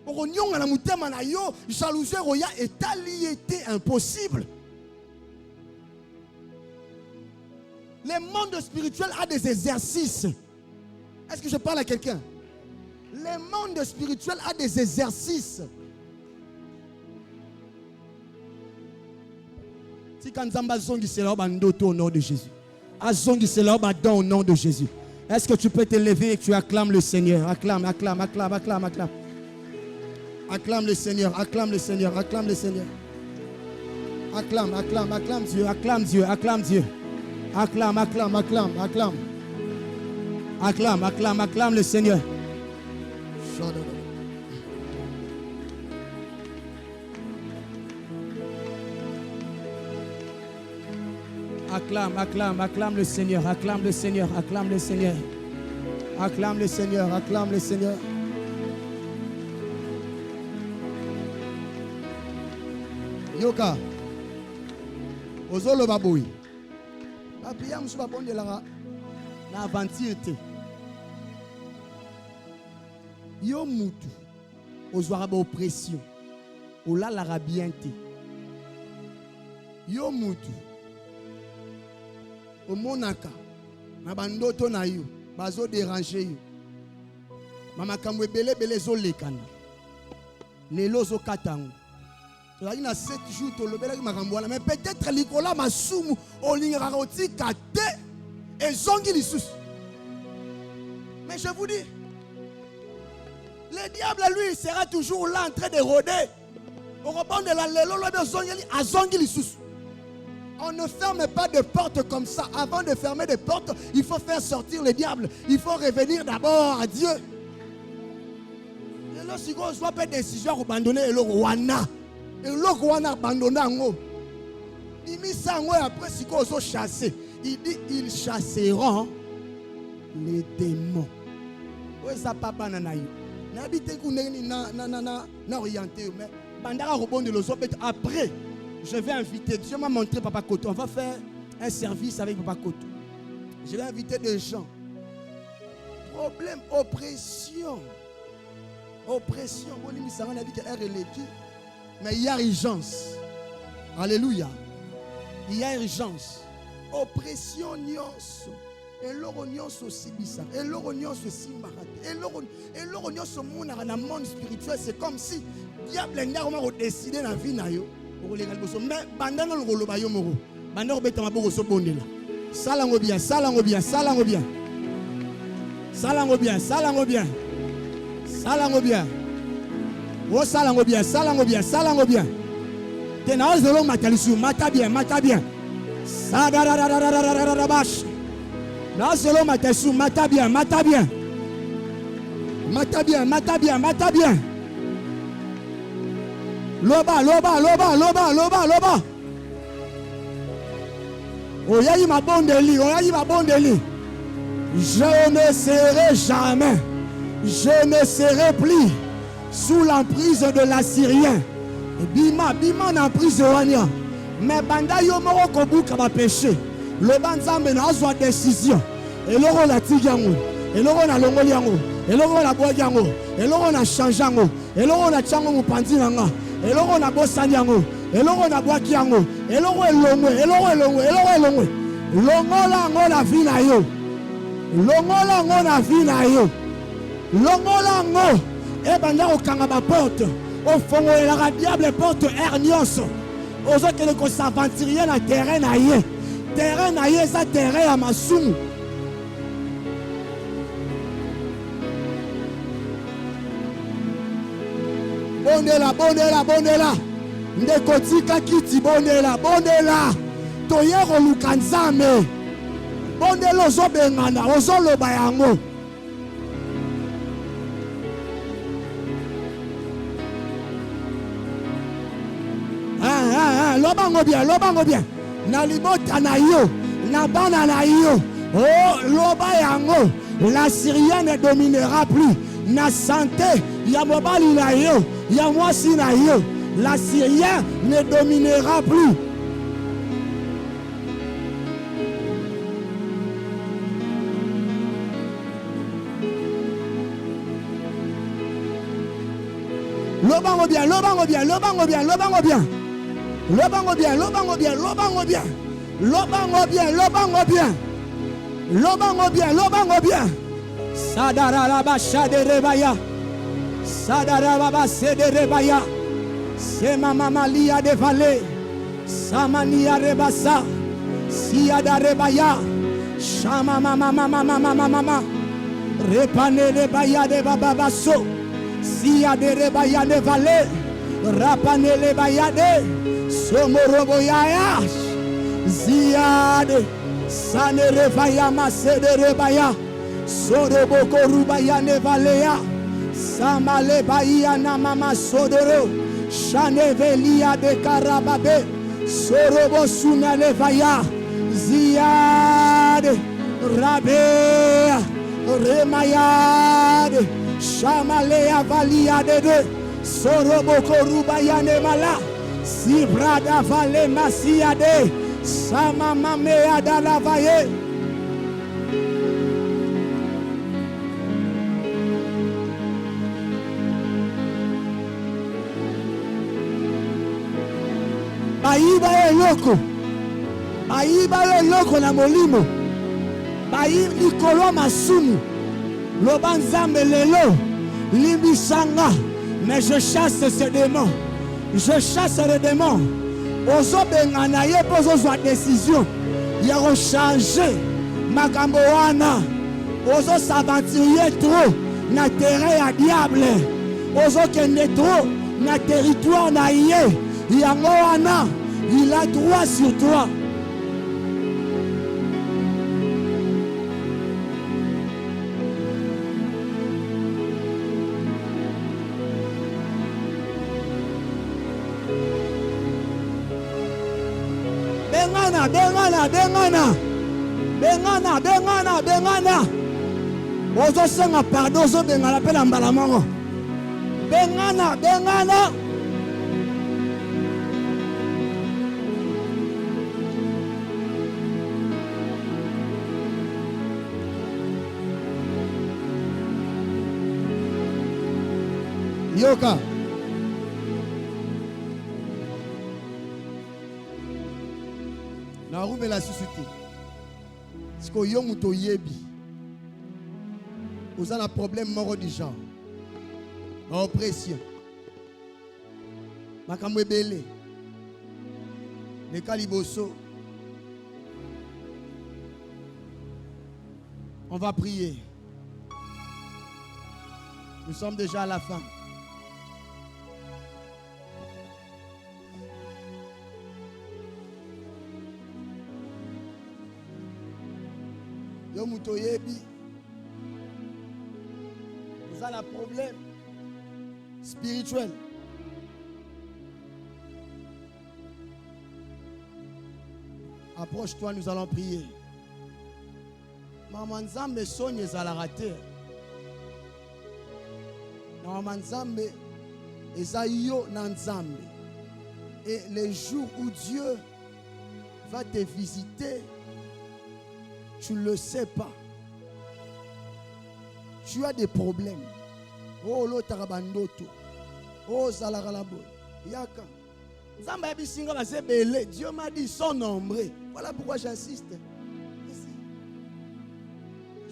Pour on a la mutema na yo, jalousie roya est aliété impossible. Le monde spirituel a des exercices. Est-ce que je parle à quelqu'un? Le monde spirituel a des exercices. Si Kanzamba Zongi c'est là, au nom de Jésus. Azongi c'est là, au nom de Jésus. Est-ce que tu peux te lever et que tu acclames le Seigneur? Acclame, acclame, acclame, acclame, acclame. Acclame le Seigneur, acclame le Seigneur, acclame le Seigneur. Acclame, acclame, acclame Dieu, acclame Dieu, acclame Dieu. Acclame, acclame, acclame, acclame. Acclame, acclame, acclame le Seigneur. Acclame, acclame, acclame le Seigneur, acclame le Seigneur, acclame le Seigneur. Acclame le Seigneur, acclame le Seigneur. Yoka. Ozolo baboui. Apia musu babonde la na aventure te. Yo mutu. Ozwara ba oppression. Ola la bien te. Yo mutu. Omonaka na bandoto na yo bazo déranger yo mama kamwe bele zo lekana lelo zo katango tozali na 7 jours tolobelaki makambo wana mais peut-être likola masumu olingaka otika te ezongi lisusu. Mais je vous dis, le diable lui sera toujours là en train de rôder au rebond de la lelo lobe azongi lisusu. On ne ferme pas de porte comme ça. Avant de fermer des portes, il faut faire sortir le diable. Il faut revenir d'abord à Dieu. Et là, si on soit pas décision abandonner le Rwanda, et le Rwanda abandonné en haut. Il met ça en haut après si on soit chassé. Il dit ils chasseront les démons. Oui, ça papa nanaï. N'habitez na orienté mais bandara rebonde le zopet après. Je vais inviter, Dieu m'a montré Papa Koto. On va faire un service avec Papa Koto. Je vais inviter des gens. Problème, oppression. Oppression. Mais il y a urgence. Alléluia. Il y a urgence. Oppression nyonso. Et l'oronios aussi bizarre. Et l'oronios aussi marade. Et l'oronios au monde spirituel, c'est comme si diable n'a pas décidé dans la vie. Mais bandana le golo bayo moro bandana beta maboko so bondela salango bien salango bien salango bien salango bien salango bien salango bien o salango bien salango bien salango bien tena ozelo matalisu mata bien sadara bash na ozelo matalisu mata bien mata bien mata bien mata bien mata bien. Loba, loba, loba, loba, loba, loba. Oyayi ma bondeli, oyayi ma bondeli. Je ne serai jamais, je ne serai plus sous l'emprise de l'Assyrien. Bima, bima na emprise wania. Mais banda yo moro kobuka ba péché. Le banzambe na azwa décision. Et loro la tigango, et loro na longoli yango, et loro na boyango, et loro na changeango, et loro na chango mupandi nanga. Eloko na bosani yango, eloko na bwaki yango, eloko elongwe, eloko elongwe, eloko elongwe. Longola ngo na vie na yo. Longola ngo na vie na yo. Longola ngo e banda okanga ba porte. O fongolela ka diable porte hernios. Ozo kele ko s'aventurer na terrain na ye. Terrain na ye sa terrain ya masumu. Bondela, bondela, bondela. Ndeko tika kiti bondela, bondela. Toyero lukanzame. Bondela ozo bengana, ozo loba yango. Lobango bien, lobango bien. Na libota na yo, na bana na yo. Oh, loba yango. La Syrienne ne dominera plus. Na santé, ya mobali na yo. Ya moi si na yo, la Syrienne ne dominera plus. Lobango bien, lobango bien, lobango bien, lobango bien. Lobango bien, lobango bien, lobango bien. Lobango bien, lobango bien. Lobango bien, lobango bien. Sadarabasha de Rebaya. Sadarabase de Rebaya. Sema Mamalia de Vallée. Samania Rebasa. Siada Rebaya. Shama Mama. Repane Rebaya de Bababaso. Sia de Rebaya de Vallée. Rapane Rebaya de Somoroboya. Ziade. Sane Rebaya Mase de Rebaya. Soroboko Rubaya Nevalea. Samale Bahia Namama Sodoro. Chanevelia de Karababe. Sorobo Suna Levaya. Ziade. Rabea. Remayade. Shamalea Valia de deux. Soroboko Rubaya Nevala. Sibrada Vale Masiade. Samamamea Dalavaye. Bayiba eloko na molimo. Bayiba likolo masumu. Loba nzambe lelo limbisanga. Mais je chasse ce démon. Je chasse le démon. Ozo bengana ye pozo zwa décision. Ya changer makambo wana. Ozo s'aventurer trop na terrain ya diable. Ozo kende trop na territoire na ye. Yango wana. Il a droit sur toi. Bengana. Ozo senga pardon, ozo bengana pela mbala mongo. Bengana. Yoka. Na roube la suscité. Parce que yo muto yebi. Vous avez un problème mort du genre. Oppression. Makamwe belé. Le caliboso. On va prier. Nous sommes déjà à la fin. Yo muto yebi. Vous avez un problème spirituel. Approche-toi, nous allons prier. Maman Nzambe sonye zalarate. Maman Nzambe ezayo na Nzambe. Et les jours où Dieu va te visiter, tu ne le sais pas. Tu as des problèmes. Oh, l'otarabandoto. Oh, Zalagalabo. Yaka. Dieu m'a dit, ils sont nombreux. Voilà pourquoi j'insiste.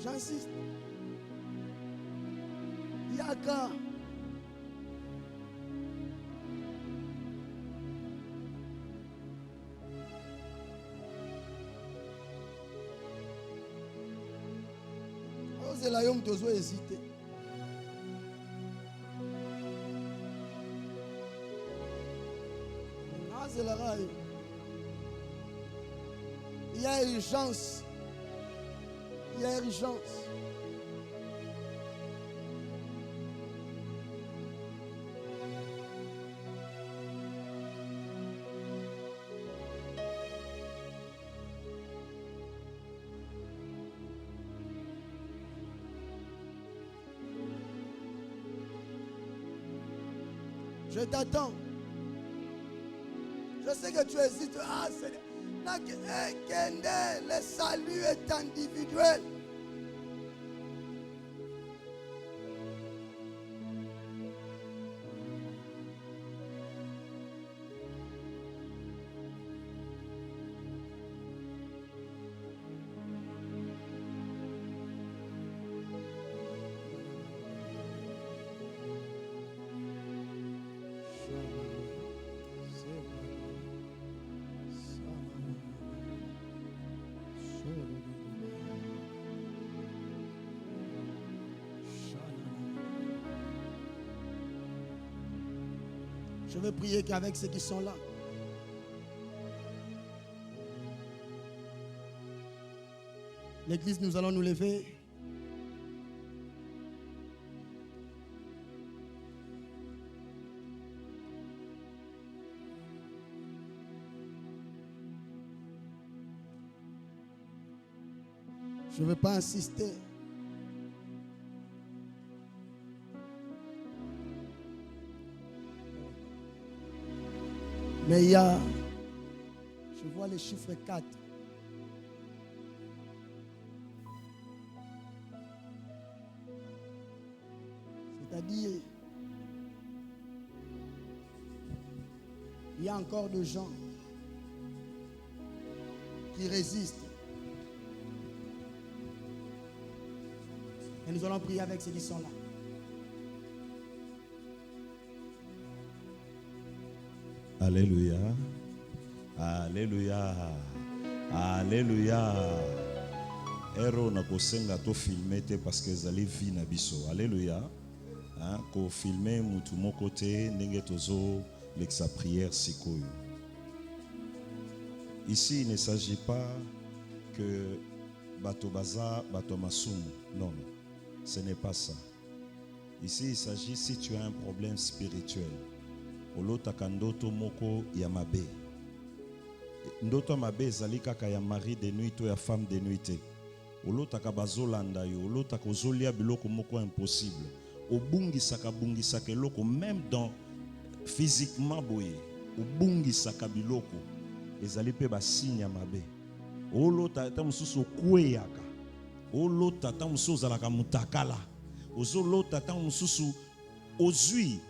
J'insiste. Yaka. C'est là où tu dois hésiter. C'est la raille. Il y a urgence. Il y a urgence. Je t'attends. Je sais que tu hésites. Ah, Seigneur. Le salut est individuel. Je veux prier qu'avec ceux qui sont là, l'église, nous allons nous lever. Je ne veux pas insister. Mais il y a, je vois le chiffre 4. C'est-à-dire, il y a encore des gens qui résistent. Et nous allons prier avec ceux qui sont là. Alléluia. Alléluia. Alléluia. Ero na kosenga to filmer te parce que zali vi na biso. Alléluia. Hein, ko filmer mutu moko te ndenge tozo leksa prière sikoyo. Ici, il ne s'agit pas que bato baza bato masumu. Non, non. Ce n'est pas ça. Ici, il s'agit si tu as un problème spirituel. Olotaka ndoto moko ya mabe. Ndoto mabe ezali kaka ya mari de nuit to ya femme de nuit te. Olotaka bazolanda yo, olotaka ozolia biloko moko impossible. Obungisaka bungisaka eloko même dans physiquement boye. Obungisaka biloko ezali pe ba signe ya mabe. Olotata mususu kweyaka. Olotata mususu zalaka mutakala. Ozolotata mususu ozui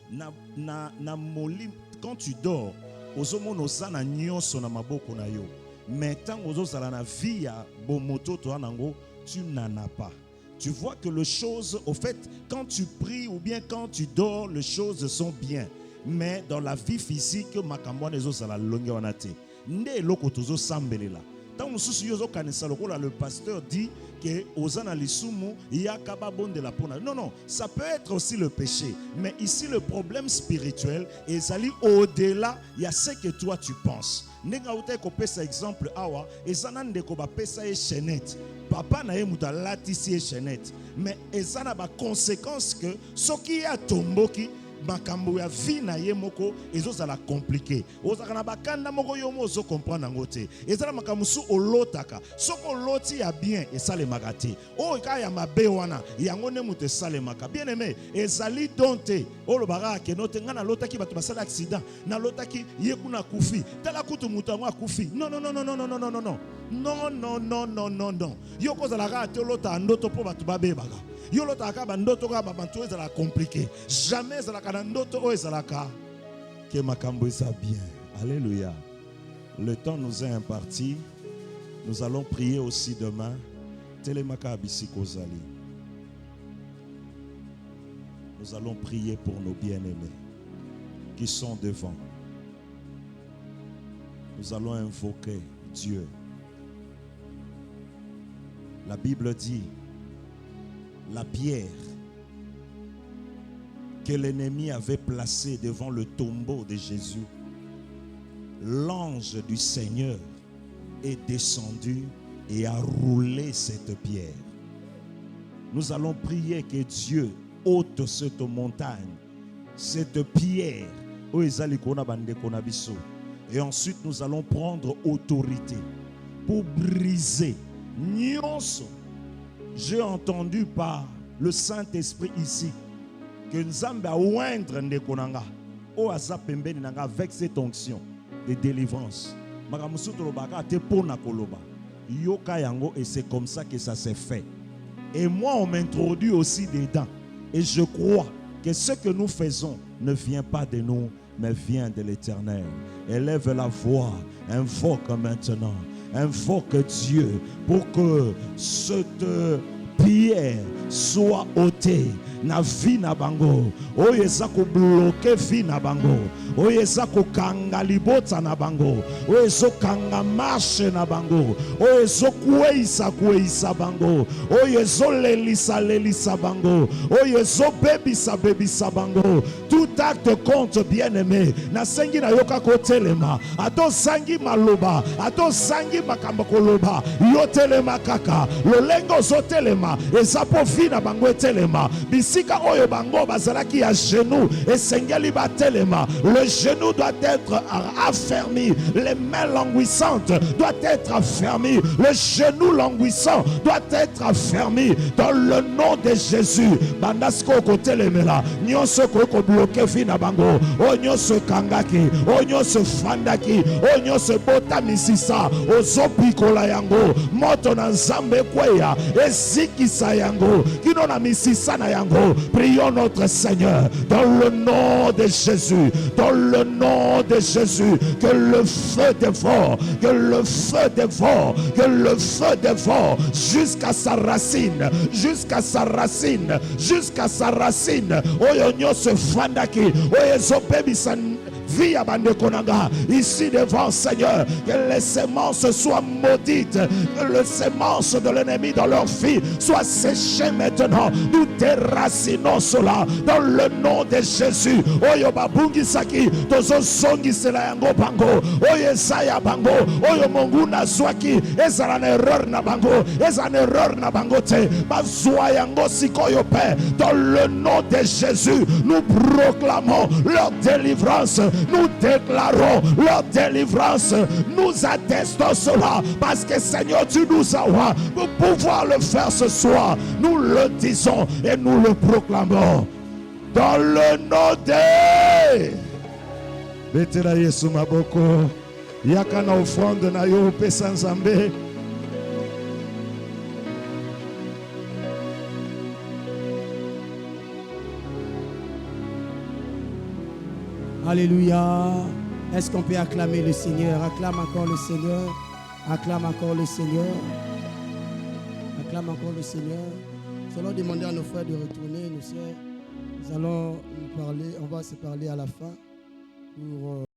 na moli quand tu dors ozomona ozana nyonso na maboko na yo mais tant ozozala na vie ya bomoto to anango tu n'en as pas. Tu vois que les choses au fait quand tu pries ou bien quand tu dors les choses sont bien mais dans la vie physique makambo ezozala longe wana te nde eloko tozo sambelela tant mususu yozo kanisa lokola le pasteur dit que ozana lisumu yakaba bonde la pona. Non, non, ça peut être aussi le péché. Mais ici, le problème spirituel est allé au-delà. Il y a ce que toi tu penses. Nenga uta ko pesa exemple awa ezana ndeko ba pesa e chenette. Papa na ye muta latisi e chenette. Mais ezana ba conséquence que soki ya tomboki makambo ya vie na ye moko ezozala compliqué. Ozaka na bakanda moko yo mo zo comprendre ngo te. Ezala makambo su olotaka. Soko loti ya bien esale makati. O ka ya mabe wana yango ne mute sale maka. Bien aimé, ezali donte. O lo bara ke note ngana lotaki bato basala accident. Na lotaki ye kuna kufi. Tala kutu mutango akufi. Non non non non non non non non non. Non non non non non non. Yo kozala ka te lota ndoto po bato babe baga. Yolo taka ndoto ka babantu ezala compliqué. Jamais ezala ndoto o ezalaka que makambo eza bien. Alléluia. Le temps nous est imparti. Nous allons prier aussi demain. Telemaka bisiko zali. Nous allons prier pour nos bien-aimés qui sont devant. Nous allons invoquer Dieu. La Bible dit la pierre que l'ennemi avait placée devant le tombeau de Jésus, l'ange du Seigneur est descendu et a roulé cette pierre. Nous allons prier que Dieu ôte cette montagne, cette pierre. Et ensuite nous allons prendre autorité pour briser. J'ai entendu par le Saint-Esprit ici que Nzambe a oindre ndekonanga o azapembeni nanga avec cette onction de délivrance. Makamusuto lobaka te pona koloba. Yoka yango et c'est comme ça que ça s'est fait. Et moi on m'introduit aussi dedans et je crois que ce que nous faisons ne vient pas de nous mais vient de l'Éternel. Élève la voix, invoque maintenant. Invoque Dieu pour que cette pierre soit ôtée na vie na bango. Oyo eza ko bloquer vie na bango. Oyo eza ko kanga libota na bango. Oyo ezo kanga marche na bango. Oyo ezo kueisa bango. Oyo ezo lelisa bango. Oyo ezo bebisa bango. Tout acte contre bien-aimé na sengi na yoka ko telema. Ato sangi maloba, ato sangi makambo koloba. Yo telema kaka. Lolengo zo telema. Eza po vie na bango telema. Bisika oyo bango bazalaki ya genou esengeli ba telema. Le genou doit être affermi. Les mains languissantes doivent être affermies. Le genou languissant doit être affermi dans le nom de Jésus. Bandasko kote lemela. Nyonso ko bloquer fi na bango. Onyoso kangaki, onyoso fandaki, onyoso bota misisa, ozopikola yango, moto na nzambe kweya, ezikisa yango, kino na misisa na yango. Prions notre Seigneur dans le nom de Jésus, dans le nom de Jésus, que le feu dévore, que le feu dévore, que le feu dévore jusqu'à sa racine, jusqu'à sa racine, jusqu'à sa racine. Oyonyo se fandaki, oyezo bebisan. Vie à Bandekonanga, ici devant Seigneur, que les semences soient maudites, que les semences de l'ennemi dans leur vie soient séchées maintenant. Nous déracinons cela dans le nom de Jésus. Oyo babungi saki, tozo songi sela yango bango, oyo saya bango, oyo monguna swaki, ezala na erreur na bango, ezala na erreur na bango te, bazwa yango sikoyo pe. Dans le nom de Jésus, nous proclamons leur délivrance. Nous déclarons leur délivrance. Nous attestons cela parce que Seigneur, tu nous envoies pour pouvoir le faire ce soir. Nous le disons et nous le proclamons. Dans le nom de Betela Yesu maboko. Yakana offrande na yo pesa nzambe. Alléluia. Est-ce qu'on peut acclamer le Seigneur? Acclame encore le Seigneur. Acclame encore le Seigneur. Acclame encore le Seigneur. Nous allons demander à nos frères de retourner, nos sœurs. Nous allons nous parler, on va se parler à la fin pour